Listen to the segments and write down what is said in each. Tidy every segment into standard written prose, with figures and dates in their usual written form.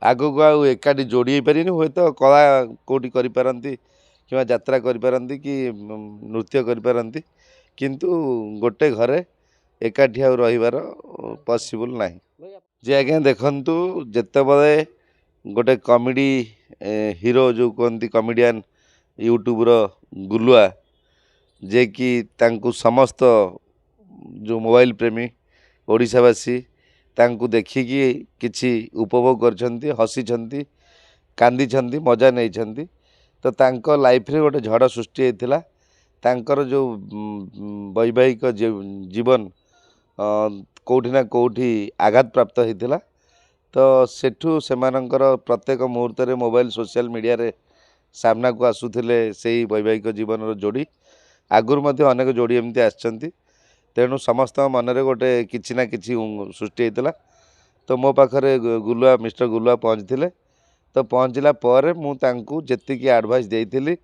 आगक आउ एकाठी जोड़ी पारे हुए तो कला कौटी करपारती कि यात्रा करपारती कि नृत्य करपारती किंतु गोटे घरे एकाठी आउ रहिबार पॉसिबल नाही। जे आज्ञा देखंतु जेतेबेले गोटे कॉमेडी हीरो जो कहती कॉमेडियन यूट्यूब रो गुलुआ जे कि तांकु समस्त जो मोबाइल प्रेमी ओडिशावासी तांकु देखिकी किछि उपभोग करछंती हसीछंती कांदीछंती मजा नहींछंती तो तांको लाइफ रे गोटे झड़ सृष्टि होइतिला तांकर जो वैवाहिक जीवन कोठी ना कोठी आघात प्राप्त होइतिला तो सेठू सेमानंकर प्रत्येक मुहूर्त रे मोबाइल सोशल मीडिया रे सामना को आसुथिले सेही वैवाहिक जीवन रो जोड़ी आगुर मध्य अनेक जोड़ी एमती आछंती तेणु समस्त मन रे गोटे किछि ना किछि सृष्टि होइतिला तो मो पाखरे गुलुआ मिस्टर गुलुआ पहुँचते तो पहुँचला पर मु तांकु जेतिकी एडवाइस देइथिली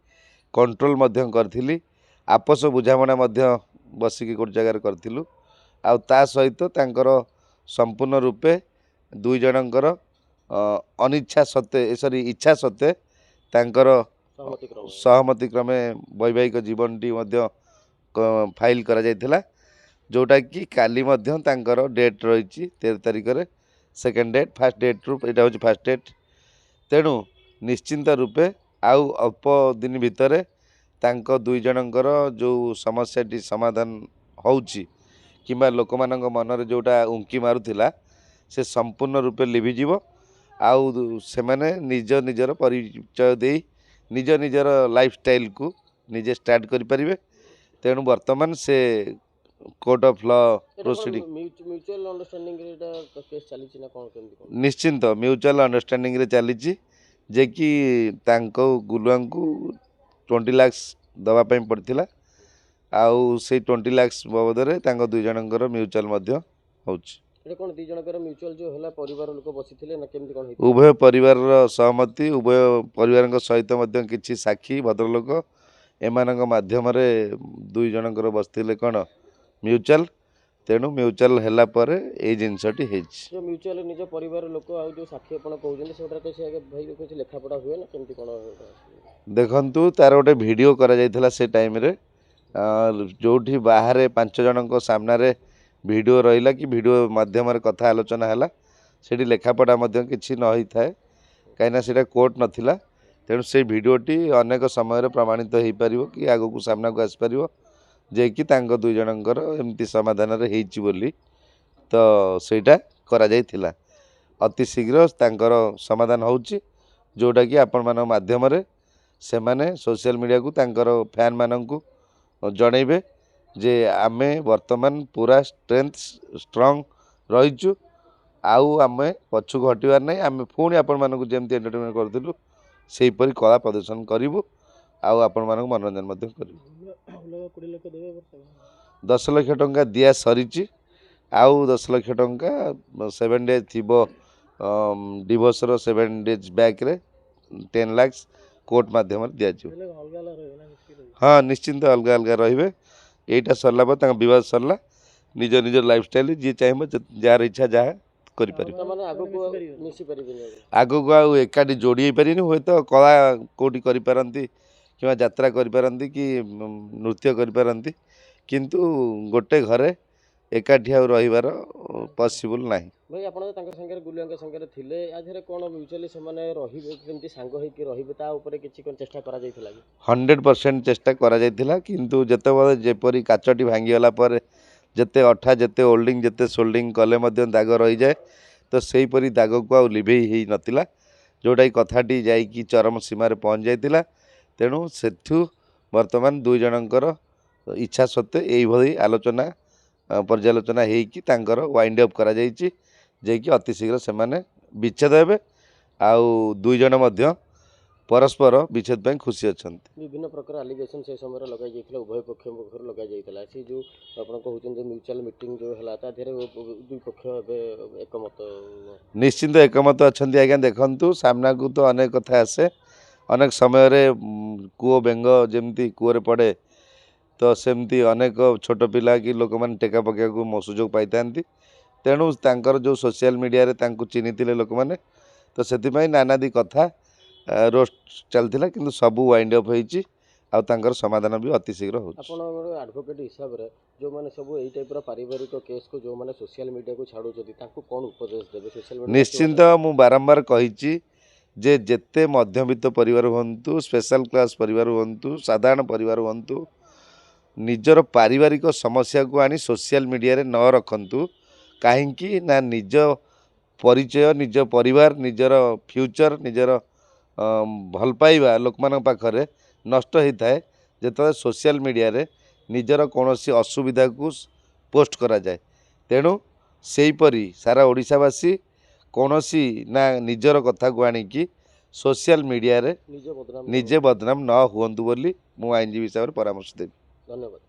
कंट्रोल मध्य करथिली आपस बुझामणा मध्य बसिकी गोटे जगार करथिलु आ ता सहित तांकर संपूर्ण रूपे दुई जनकर अनिच्छा सत्वे सॉरी इच्छा सत्वे तांकर सहमति क्रमे वैवाहिक जीवनटी मध्य फाइल करा जायथिला जोटा कि काली मध्य तांकर डेट रही 13 तारिख रे सेकेंड डेट फास्ट डेट रू एटा होची फास्ट डेट तेणु निश्चिंत रूपे आउ अल्प दिन भितर तांको दुई जनकर जो समस्याटी समाधान होउची किंबा लोक मानक मन रे जोटा उंकी मारुथिला से संपूर्ण रूपे लिभिजिवो आउ से माने निज निजर परिचय दे निज निजर लाइफस्टाइल को निजे स्टार्ट करि परिबे तेणु वर्तमान से court of law proceeding mutual understanding रे एटा केस चली ना कोन केमती निश्चिंत म्यूचुअल अंडरस्टैंडिंग रे चली जे कि तांको गुलुआ को 20 लाख दवा पई पड़थिला आउ से 20 लाख बाबद रे तांको दुई जनकर म्यूचुअल मध्य होउची एटा कोन दुई जनकर म्यूचुअल जो होला परिवार लोक बसिथिले ना केमती कोन उभय परिवार सहमति उभय परिवार सहित मध्य किछि साक्षी भद्रलोक एमानक माध्यम रे दुई जनकर बसथिले कोन म्यूचुअल तेणु म्यूचुअल हैला पर ए जिनसटी हेछि जो म्यूचुअल निज परिवार लोक आ जो साक्षी आपण कहउजन सेटा के से भाई कुछ लेखा पढ़ा हुए ना केमती कोन देखंतु तार गोटे वीडियो करा जायथिला से टाइम रे जोठी बाहर 5 जनक सामना रे वीडियो रहिला कि वीडियो माध्यम रे कथा आलोचना हैला सेठी लेखापढ़ा मध्य किछि न होई थाए काइना सेटा कोर्ट नथिला तेणु से वीडियोटी अनेक समय प्रमाणित हो पारिबो कि आगो को सामना को आस पारिबो जे कि तांको दुई जनकर एमती समाधान रे हेइची बोली तो सेटा करा जायथिला अति शीघ्र तांकर समाधान होउची जोटा कि आपण मान माध्यम रे से माने सोशल मीडिया को तांकर फैन मानन को जणैबे जे आमे वर्तमान पूरा स्ट्रांग रहिचु आउ आमे पछु घटिबार नै आमे पुणी आपण मानक जेमती एंटरटेनमेंट करथिलु सेही परि कला प्रदर्शन करिवु आउ आपण मानक मनोरंजन मध्य करिवु 10 लाख टंका दिया सरीची आउ 10 लाख टंका 7 डेज थिबो डिवोर्स रो 7 डेज बैक रे 10 लाख कोर्ट माध्यम रे दिया जो हाँ निश्चिंत अलग अलग रहिबे एटा सरला पर तांका विवाद सरला निज निज लाइफस्टाइल जी चाहेबो जार इच्छा जा करि परिबे माने आगो को मिसी परिबे आगो को आउ एकाठी जोड़ी पारे हुए तो कला कौटी करपारती कि यात्रा करपारती कि नृत्य करपारती किंतु गोटे घरे एकाठी आउ रहिबार पॉसिबल नाही। भाई आपण तांकर संगे गुलुआंक संगे थिले आधरे कोन म्यूचुअली से माने रहिबे केमती सांग होई कि रहिबे ता ऊपर किछि कोन चेष्टा करा जायथिला 100% चेष्टा करा जायथिला किंतु जेतेबेले जेपरी काचटी भांगी गला पर जेते अठा जेते होल्डिंग जेते सोल्डिंग कले मध्य दाग रही जाए तो सेही परी दाग को आ लिभेई ही नथिला जोटा कथाटी जाइकी चरम सीमा रे पहुँच जाइतिला तेणु सेठू वर्तमान दुई जनकर इच्छा सत्वे एई भली आलोचना पर्यालोचना हेकी तांकर वाइंड अप करा जाइछि जे कि अति शीघ्र से माने विच्छेद हेबे आउ दुई जन मध्य परस्पर विच्छेद पे खुशी अछंती विभिन्न प्रकार एलिगेशन से समय लगाई जाइथिला उभय पक्ष पक्षर लगाई जाइथिला से जो आपण कहउछन जे म्यूचुअल मीटिंग जो हला ता धेरे दुई पक्ष एकमत निश्चिंत एकमत अछंती आज्ञा देखंतु सामना को तो अनेक कथा आसे अनेक समय रे कुओ बेंग जेमती कुओ रे पड़े तो सेमती अनेक छोट पिला कि लोक मैंने टेका पकेया को सुजोग पाई तेणु तांकर जो सोशल मीडिया रे तांको चिन्हिथिले लोक मैंने तो से नानादी कथा रोस्ट चलता कि सबू वाइंड अप होती आउ तांकर समाधान भी अति शीघ्र हो। आपण एडवोकेट हिसाब से जो मैंने सब यही टाइप पारिवारिक केस को जो मैंने सोशल मीडिया को छाड़ू कौन उपदेश देवे सोशल मीडिया निश्चिंत मु बारंबार कही जे जेते मध्यवित्त परिवार हूँ स्पेशल क्लास परिवार हूँ साधारण परिवार हूँ निजर पारिवारिक समस्या को आनी सोशल मीडिया रे न रखंतु कहीं ना निज परिचय निज परिवार निजर फ्यूचर निजर भल पाइबा लोक मान पाखरे नष्ट होता है जो सोशल मीडिया रे निजर कौन असुविधा को पोस्ट करा जाए। तेणु सेहीपरी सारा ओडिशावासी कौन ना निजर कथा को आनिकी सोशल मीडिया रे निजे बदनाम न हुअंतु बोली मु आईनजीवी हिसाब से परामर्श देवी। धन्यवाद।